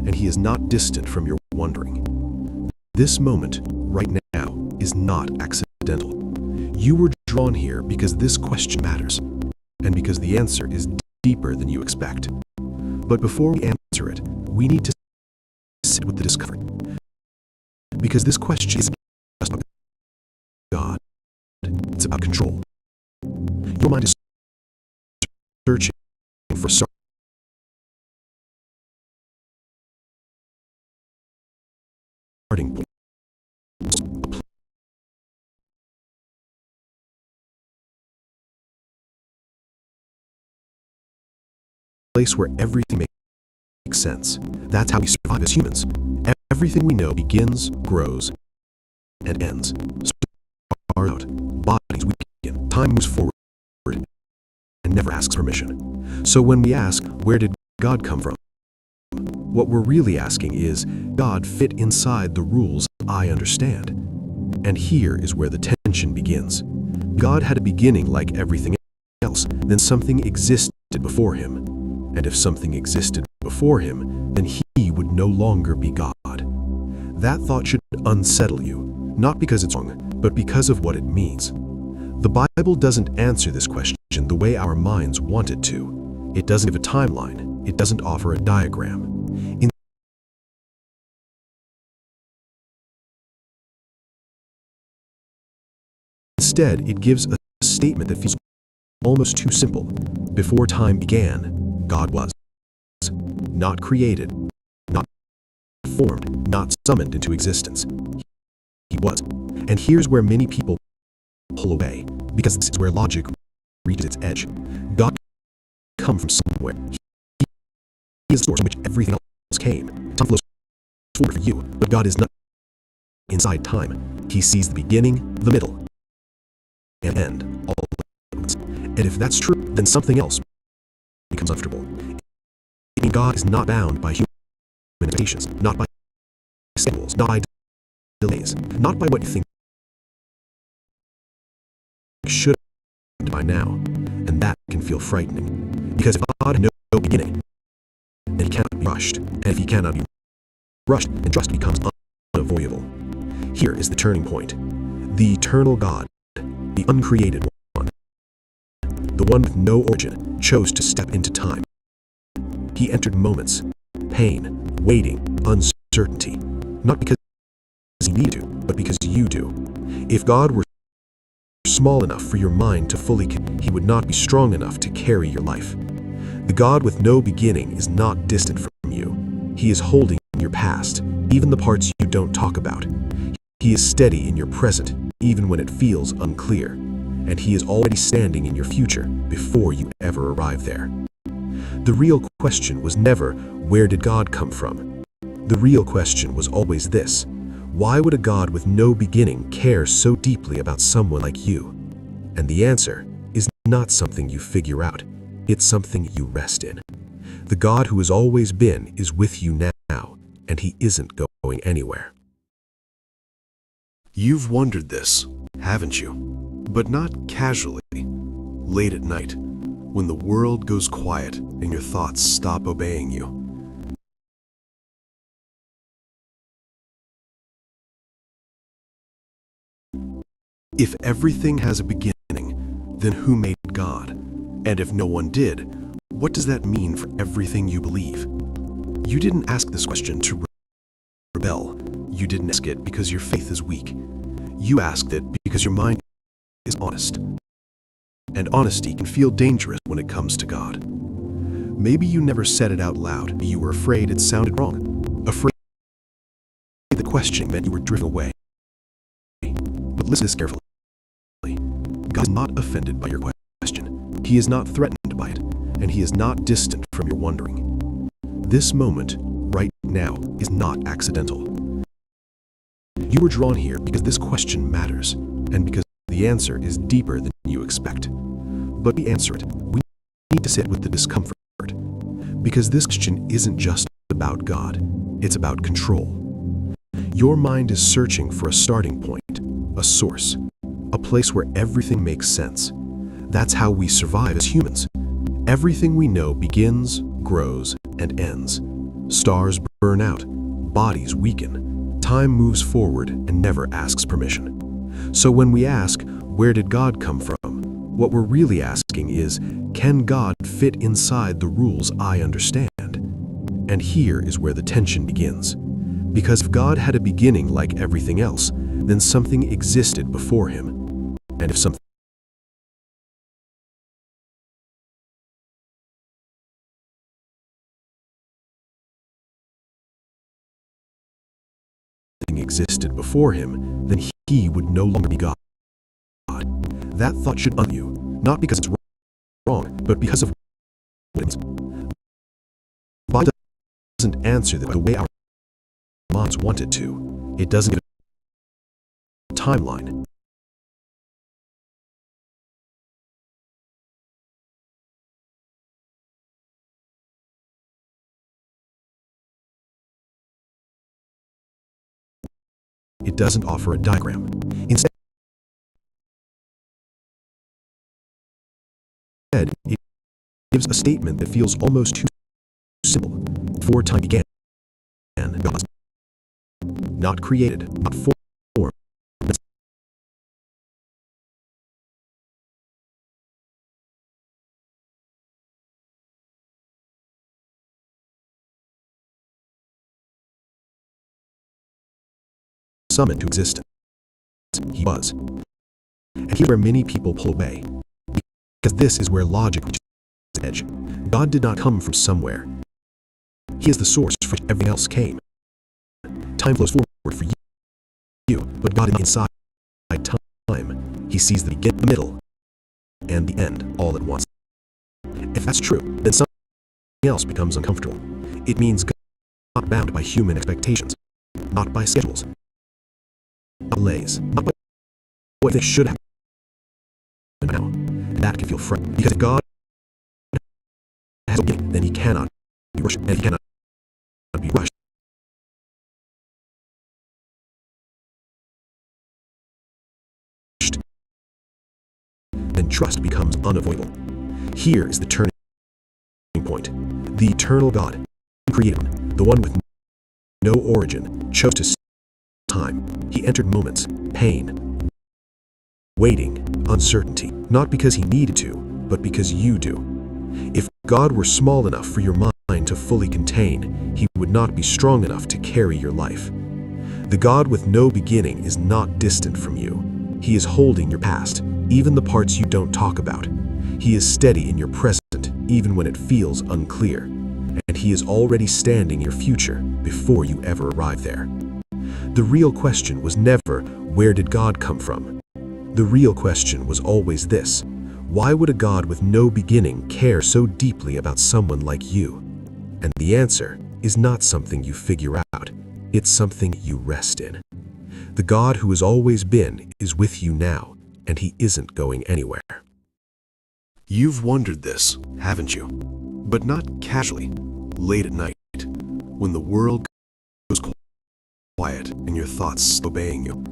and He is not distant from your wondering. This moment, right now, is not accidental. You were drawn here because this question matters, and because the answer is deeper than you expect. But before we answer it, we need to sit with the discomfort. Because this question isn't just about God, it's about control. Your mind is searching for a starting point. A place where everything makes sense. That's how we survive as humans. Everything we know begins, grows, and ends. Stars out, bodies weaken, time moves forward, and never asks permission. So when we ask, where did God come from? What we're really asking is, God fit inside the rules I understand. And here is where the tension begins. God had a beginning like everything else, then something existed before Him. And if something existed before Him, then He would no longer be God. That thought should unsettle you, not because it's wrong, but because of what it means. The Bible doesn't answer this question the way our minds want it to. It doesn't give a timeline. It doesn't offer a diagram. Instead, it gives a statement that feels almost too simple. Before time began, God was. Not created, not formed, not summoned into existence. He was. And here's where many people pull away, because this is where logic reaches its edge. God come from somewhere. He is the source from which everything else came. Time flows forward for you, but God is not inside time. He sees the beginning, the middle, and end, all at once. And if that's true, then something else becomes comfortable. I mean, God is not bound by human limitations, not by schedules, not by delays, not by what you think should have by now. And that can feel frightening. Because if God had no beginning, then He cannot be rushed. And if He cannot be rushed, then trust becomes unavoidable. Here is the turning point. The eternal God, the uncreated one, the one with no origin, chose to step into time. He entered moments, pain, waiting, uncertainty, not because He needed to, but because you do. If God were small enough for your mind to fully, He would not be strong enough to carry your life. The God with no beginning is not distant from you. He is holding your past, even the parts you don't talk about. He is steady in your present, even when it feels unclear. And He is already standing in your future before you ever arrive there. The real question was never, where did God come from? The real question was always this: why would a God with no beginning care so deeply about someone like you? And the answer is not something you figure out. It's something you rest in. The God who has always been is with you now, and He isn't going anywhere. You've wondered this, haven't you? But not casually. Late at night, when the world goes quiet and your thoughts stop obeying you. If everything has a beginning, then who made God? And if no one did, what does that mean for everything you believe? You didn't ask this question to rebel. You didn't ask it because your faith is weak. You asked it because your mind is honest. And honesty can feel dangerous when it comes to God. Maybe you never said it out loud. You were afraid it sounded wrong. Afraid the questioning meant you were driven away. But listen to this carefully. God is not offended by your question. He is not threatened by it, and He is not distant from your wondering. This moment, right now, is not accidental. You were drawn here because this question matters, and because the answer is deeper than you expect. But to answer it, we need to sit with the discomfort, because this question isn't just about God, it's about control. Your mind is searching for a starting point, a source, a place where everything makes sense. That's how we survive as humans. Everything we know begins, grows, and ends. Stars burn out, bodies weaken, time moves forward and never asks permission. So when we ask, where did God come from? What we're really asking is, can God fit inside the rules I understand? And here is where the tension begins. Because if God had a beginning like everything else, then something existed before him. And if something existed before him, then he would no longer be God. That thought should unnerve you, not because it's wrong, but because of what it means. The Bible doesn't answer the way our minds want it to. It doesn't give a timeline. It doesn't offer a diagram. Instead, it gives a statement that feels almost too simple. Before time began, God was not created, not formed. Summoned to existence. He was. And here where many people pull away, because this is where logic reaches its edge. God did not come from somewhere. He is the source for which everything else came. Time flows forward for you, but God is inside time. He sees the beginning, the middle, and the end all at once. If that's true, then something else becomes uncomfortable. It means God is not bound by human expectations, not by schedules, not delays, not by what they should happen now. And that can feel frightening, because if God has a beginning, then he cannot be rushed, and he cannot be rushed. Then trust becomes unavoidable. Here is the turning point. The eternal God, the creator, the one with no origin, chose to time. He entered moments, pain, waiting, uncertainty, not because he needed to, but because you do. If God were small enough for your mind to fully contain, he would not be strong enough to carry your life. The God with no beginning is not distant from you. He is holding your past, even the parts you don't talk about. He is steady in your present, even when it feels unclear. And he is already standing in your future before you ever arrive there. The real question was never, where did God come from? The real question was always this: why would a God with no beginning care so deeply about someone like you? And the answer is not something you figure out. It's something you rest in. The God who has always been is with you now, and he isn't going anywhere. You've wondered this, haven't you? But not casually, late at night, when the world goes quiet and your thoughts obeying you.